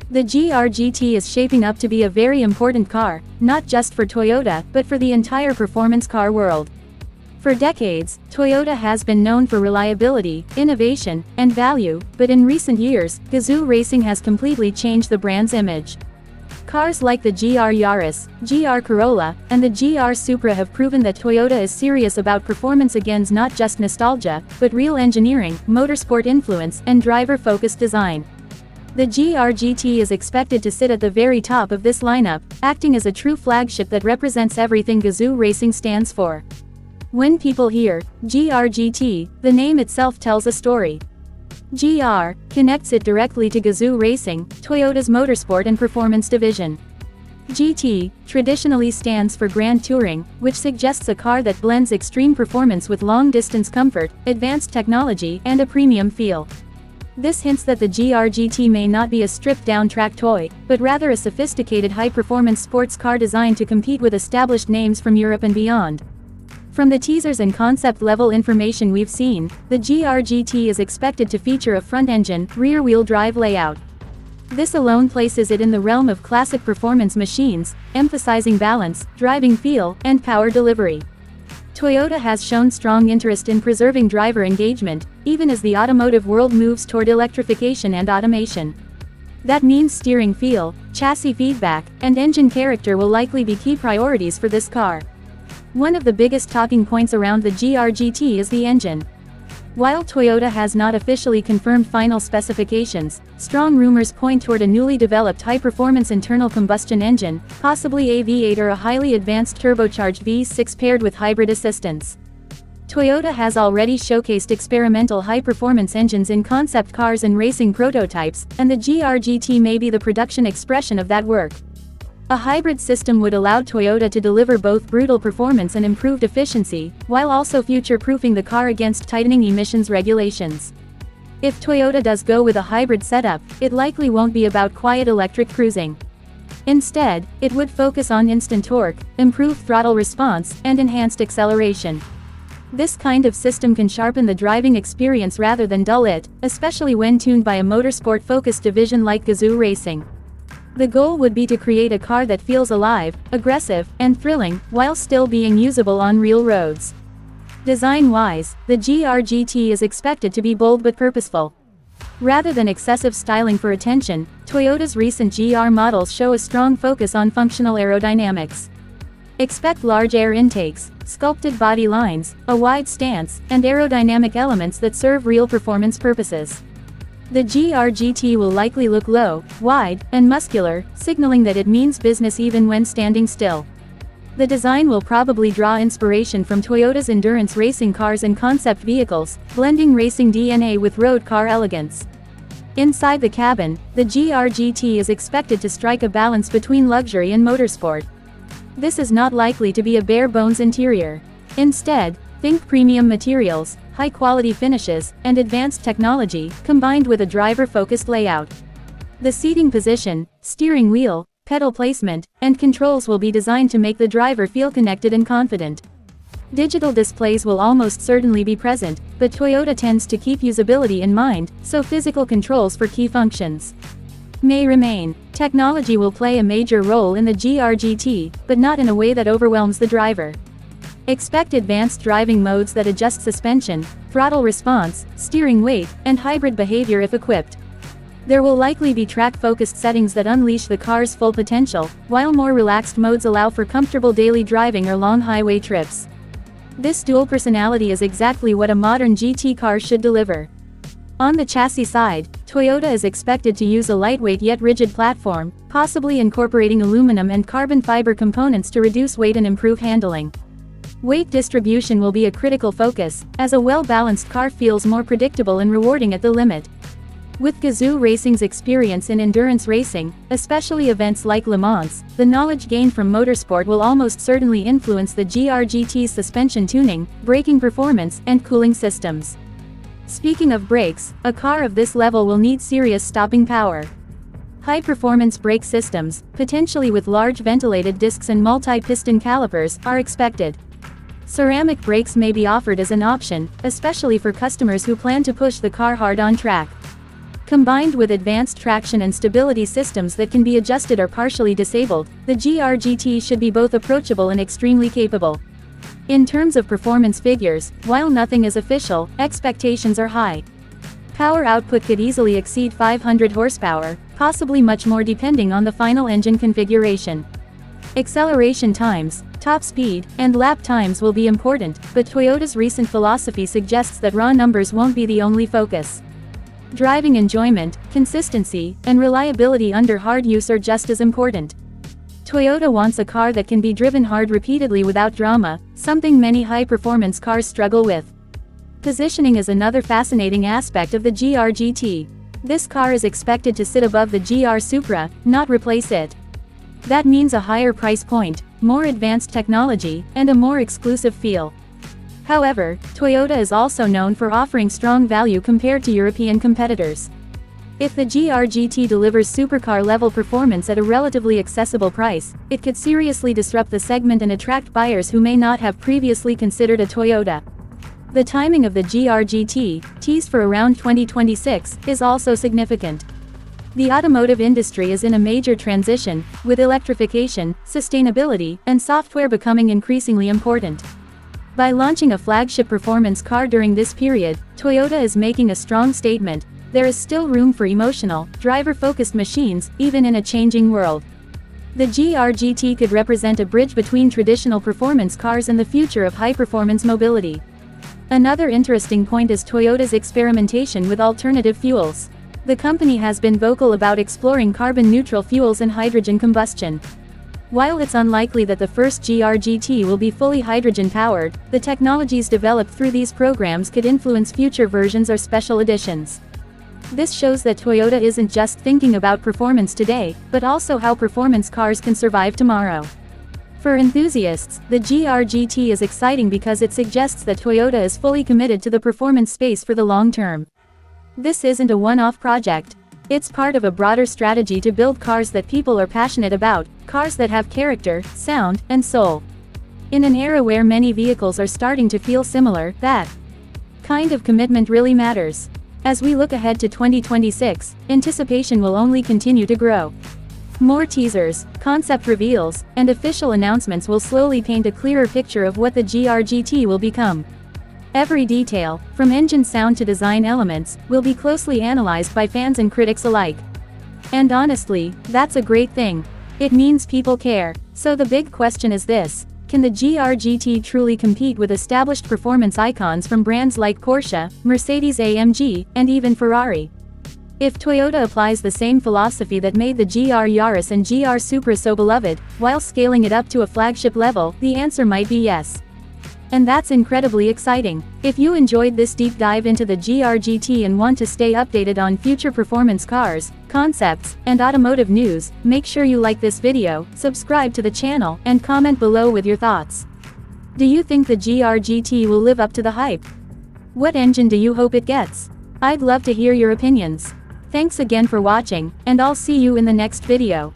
The GR-GT is shaping up to be a very important car, not just for Toyota, but for the entire performance car world. For decades, Toyota has been known for reliability, innovation, and value, but in recent years, Gazoo Racing has completely changed the brand's image. Cars like the GR Yaris, GR Corolla, and the GR Supra have proven that Toyota is serious about performance against not just nostalgia, but real engineering, motorsport influence, and driver-focused design. The GR-GT is expected to sit at the very top of this lineup, acting as a true flagship that represents everything Gazoo Racing stands for. When people hear GR-GT, the name itself tells a story. GR connects it directly to Gazoo Racing, Toyota's motorsport and performance division. GT traditionally stands for Grand Touring, which suggests a car that blends extreme performance with long-distance comfort, advanced technology, and a premium feel. This hints that the GR-GT may not be a stripped-down track toy, but rather a sophisticated high-performance sports car designed to compete with established names from Europe and beyond. From the teasers and concept-level information we've seen, the GR-GT is expected to feature a front-engine, rear-wheel drive layout. This alone places it in the realm of classic performance machines, emphasizing balance, driving feel, and power delivery. Toyota has shown strong interest in preserving driver engagement, even as the automotive world moves toward electrification and automation. That means steering feel, chassis feedback, and engine character will likely be key priorities for this car. One of the biggest talking points around the GR-GT is the engine. While Toyota has not officially confirmed final specifications, strong rumors point toward a newly developed high-performance internal combustion engine, possibly a V8 or a highly advanced turbocharged V6 paired with hybrid assistance. Toyota has already showcased experimental high-performance engines in concept cars and racing prototypes, and the GR-GT may be the production expression of that work. A hybrid system would allow Toyota to deliver both brutal performance and improved efficiency, while also future-proofing the car against tightening emissions regulations. If Toyota does go with a hybrid setup, it likely won't be about quiet electric cruising. Instead, it would focus on instant torque, improved throttle response, and enhanced acceleration. This kind of system can sharpen the driving experience rather than dull it, especially when tuned by a motorsport-focused division like Gazoo Racing. The goal would be to create a car that feels alive, aggressive, and thrilling, while still being usable on real roads. Design-wise, the GR-GT is expected to be bold but purposeful. Rather than excessive styling for attention, Toyota's recent GR models show a strong focus on functional aerodynamics. Expect large air intakes, sculpted body lines, a wide stance, and aerodynamic elements that serve real performance purposes. The GR-GT will likely look low, wide, and muscular, signaling that it means business even when standing still. The design will probably draw inspiration from Toyota's endurance racing cars and concept vehicles, blending racing DNA with road car elegance. Inside the cabin, the GR-GT is expected to strike a balance between luxury and motorsport. This is not likely to be a bare-bones interior. Instead, think premium materials, high-quality finishes, and advanced technology, combined with a driver-focused layout. The seating position, steering wheel, pedal placement, and controls will be designed to make the driver feel connected and confident. Digital displays will almost certainly be present, but Toyota tends to keep usability in mind, so physical controls for key functions may remain. Technology will play a major role in the GR-GT, but not in a way that overwhelms the driver. Expect advanced driving modes that adjust suspension, throttle response, steering weight, and hybrid behavior if equipped. There will likely be track-focused settings that unleash the car's full potential, while more relaxed modes allow for comfortable daily driving or long highway trips. This dual personality is exactly what a modern GT car should deliver. On the chassis side, Toyota is expected to use a lightweight yet rigid platform, possibly incorporating aluminum and carbon fiber components to reduce weight and improve handling. Weight distribution will be a critical focus, as a well-balanced car feels more predictable and rewarding at the limit. With Gazoo Racing's experience in endurance racing, especially events like Le Mans, the knowledge gained from motorsport will almost certainly influence the GR-GT's suspension tuning, braking performance, and cooling systems. Speaking of brakes, a car of this level will need serious stopping power. High-performance brake systems, potentially with large ventilated discs and multi-piston calipers, are expected. Ceramic brakes may be offered as an option, especially for customers who plan to push the car hard on track. Combined with advanced traction and stability systems that can be adjusted or partially disabled, the GR-GT should be both approachable and extremely capable. In terms of performance figures, while nothing is official, expectations are high. Power output could easily exceed 500 horsepower, possibly much more depending on the final engine configuration. Acceleration times, top speed, and lap times will be important, but Toyota's recent philosophy suggests that raw numbers won't be the only focus. Driving enjoyment, consistency, and reliability under hard use are just as important. Toyota wants a car that can be driven hard repeatedly without drama, something many high-performance cars struggle with. Positioning is another fascinating aspect of the GR-GT. This car is expected to sit above the GR Supra, not replace it. That means a higher price point, more advanced technology, and a more exclusive feel. However, Toyota is also known for offering strong value compared to European competitors. If the GR-GT delivers supercar-level performance at a relatively accessible price, it could seriously disrupt the segment and attract buyers who may not have previously considered a Toyota. The timing of the GR-GT, teased for around 2026, is also significant. The automotive industry is in a major transition, with electrification, sustainability, and software becoming increasingly important. By launching a flagship performance car during this period, Toyota is making a strong statement. There is still room for emotional, driver-focused machines, even in a changing world. The GR-GT could represent a bridge between traditional performance cars and the future of high-performance mobility. Another interesting point is Toyota's experimentation with alternative fuels. The company has been vocal about exploring carbon-neutral fuels and hydrogen combustion. While it's unlikely that the first GR-GT will be fully hydrogen-powered, the technologies developed through these programs could influence future versions or special editions. This shows that Toyota isn't just thinking about performance today, but also how performance cars can survive tomorrow. For enthusiasts, the GR-GT is exciting because it suggests that Toyota is fully committed to the performance space for the long term. This isn't a one-off project. It's part of a broader strategy to build cars that people are passionate about, cars that have character, sound, and soul. In an era where many vehicles are starting to feel similar, that kind of commitment really matters. As we look ahead to 2026, anticipation will only continue to grow. More teasers, concept reveals, and official announcements will slowly paint a clearer picture of what the GR-GT will become. Every detail, from engine sound to design elements, will be closely analyzed by fans and critics alike. And honestly, that's a great thing. It means people care. So the big question is this: can the GR-GT truly compete with established performance icons from brands like Porsche, Mercedes-AMG, and even Ferrari? If Toyota applies the same philosophy that made the GR Yaris and GR Supra so beloved, while scaling it up to a flagship level, the answer might be yes. And that's incredibly exciting. If you enjoyed this deep dive into the GR-GT and want to stay updated on future performance cars, concepts, and automotive news, make sure you like this video, subscribe to the channel, and comment below with your thoughts. Do you think the GR-GT will live up to the hype? What engine do you hope it gets? I'd love to hear your opinions. Thanks again for watching, and I'll see you in the next video.